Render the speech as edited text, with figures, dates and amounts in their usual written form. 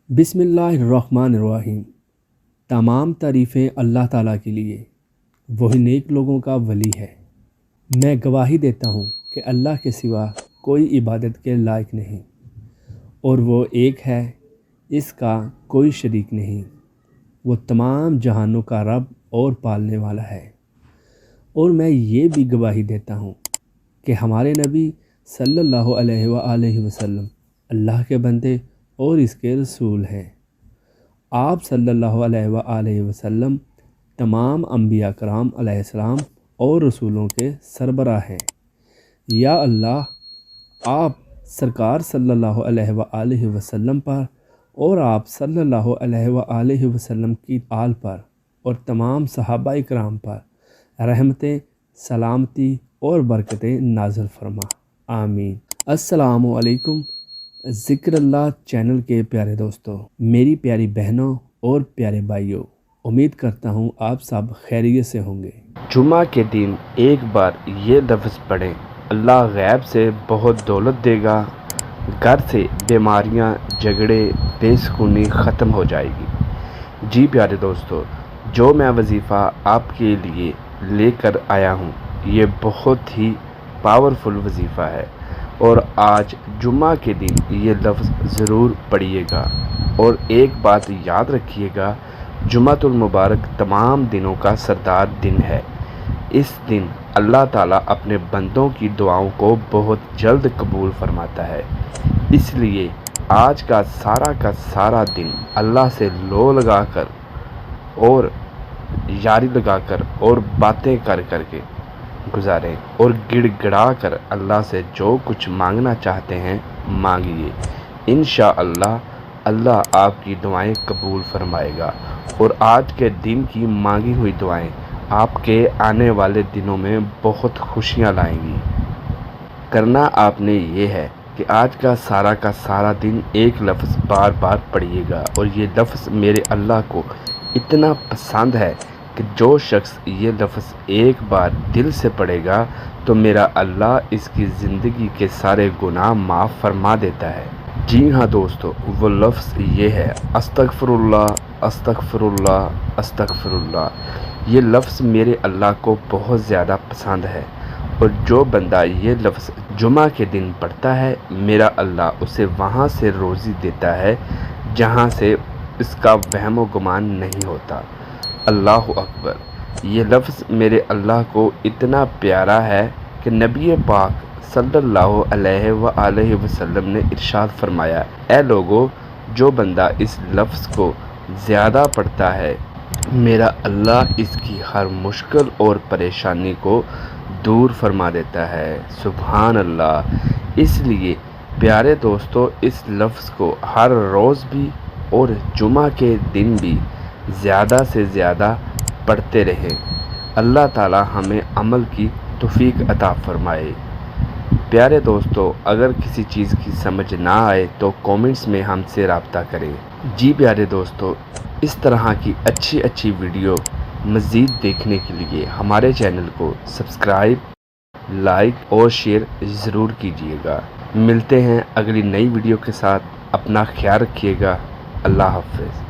बिस्मिल्लाहिर्रहमानिर्रहीम। तमाम तारीफ़ें अल्लाह ताला के लिए, वही नेक लोगों का वली है। मैं गवाही देता हूँ कि अल्लाह के सिवा कोई इबादत के लायक नहीं और वो एक है, इसका कोई शरीक नहीं। वो तमाम जहानों का रब और पालने वाला है। और मैं ये भी गवाही देता हूँ कि हमारे नबी सल्लल्लाहु अलैहि वसल्लम अल्लाह के बंदे और इसके रसूल हैं। आप सल्लल्लाहु अलैहि वसल्लम तमाम अंबिया कराम अलैहिस्सलाम और रसूलों के सरबराह हैं। या अल्लाह, आप सरकार सल्लल्लाहु अलैहि वसल्लम पर और आप सल्लल्लाहु अलैहि वसल्लम की आल पर और तमाम सहाबा इकराम पर रहमतें, सलामती और बरकतें नाज़िल फरमा। आमीन। अस्सलामु अलैकुम। ज़िक्रुल्लाह चैनल के प्यारे दोस्तों, मेरी प्यारी बहनों और प्यारे भाइयों, उम्मीद करता हूँ आप सब खैरियत से होंगे। जुमा के दिन एक बार ये लफ्ज़ पढ़ें, अल्लाह गैब से बहुत दौलत देगा, घर से बीमारियाँ, झगड़े, बेसुकूनी ख़त्म हो जाएगी। जी प्यारे दोस्तों, जो मैं वजीफ़ा आपके लिए लेकर आया हूँ, ये बहुत ही पावरफुल वजीफ़ा है और आज जुम्मा के दिन ये लफ्ज़ ज़रूर पढ़िएगा। और एक बात याद रखिएगा, जुम्मतुल मुबारक तमाम दिनों का सरदार दिन है। इस दिन अल्लाह ताला अपने बंदों की दुआओं को बहुत जल्द कबूल फरमाता है। इसलिए आज का सारा दिन अल्लाह से लो लगाकर और यारी लगाकर और बातें कर के गुजारें और गिड़गिड़ा कर अल्लाह से जो कुछ मांगना चाहते हैं मांगिए। इंशाअल्लाह अल्लाह आपकी दुआएं कबूल फरमाएगा और आज के दिन की मांगी हुई दुआएं आपके आने वाले दिनों में बहुत खुशियां लाएंगी। करना आपने ये है कि आज का सारा दिन एक लफ्ज़ बार बार पढ़िएगा और ये लफ्ज़ मेरे अल्लाह को इतना पसंद है कि जो शख्स ये लफ्ज़ एक बार दिल से पढ़ेगा तो मेरा अल्लाह इसकी ज़िंदगी के सारे गुनाह माफ़ फरमा देता है। जी हाँ दोस्तों, वो लफ्ज़ ये है अस्तगफिरुल्लाह, अस्तगफिरुल्लाह, अस्तगफिरुल्लाह। ये लफ्ज़ मेरे अल्लाह को बहुत ज़्यादा पसंद है और जो बंदा ये लफ्ज़ जुमा के दिन पढ़ता है, मेरा अल्लाह उसे वहाँ से रोज़ी देता है जहाँ से इसका वहम व गुमान नहीं होता। अल्लाह अकबर। ये लफ्ज़ मेरे अल्लाह को इतना प्यारा है कि नबी पाक सल्लल्लाहु अलैहि वसल्लम ने इरशाद फरमाया, ऐ लोगो, जो बंदा इस लफ्ज़ को ज़्यादा पढ़ता है, मेरा अल्लाह इसकी हर मुश्किल और परेशानी को दूर फरमा देता है। सुभान अल्लाह। इसलिए प्यारे दोस्तों, इस लफ्ज़ को हर रोज़ भी और जुमा के दिन भी ज़्यादा से ज़्यादा पढ़ते रहें। अल्लाह ताला हमें अमल की तौफीक अता फरमाए। प्यारे दोस्तों, अगर किसी चीज़ की समझ ना आए तो कमेंट्स में हमसे रब्ता करें। जी प्यारे दोस्तों, इस तरह की अच्छी वीडियो मज़ीद देखने के लिए हमारे चैनल को सब्सक्राइब, लाइक और शेयर ज़रूर कीजिएगा। मिलते हैं अगली नई वीडियो के साथ। अपना ख्याल रखिएगा। अल्लाह हाफ़िज़।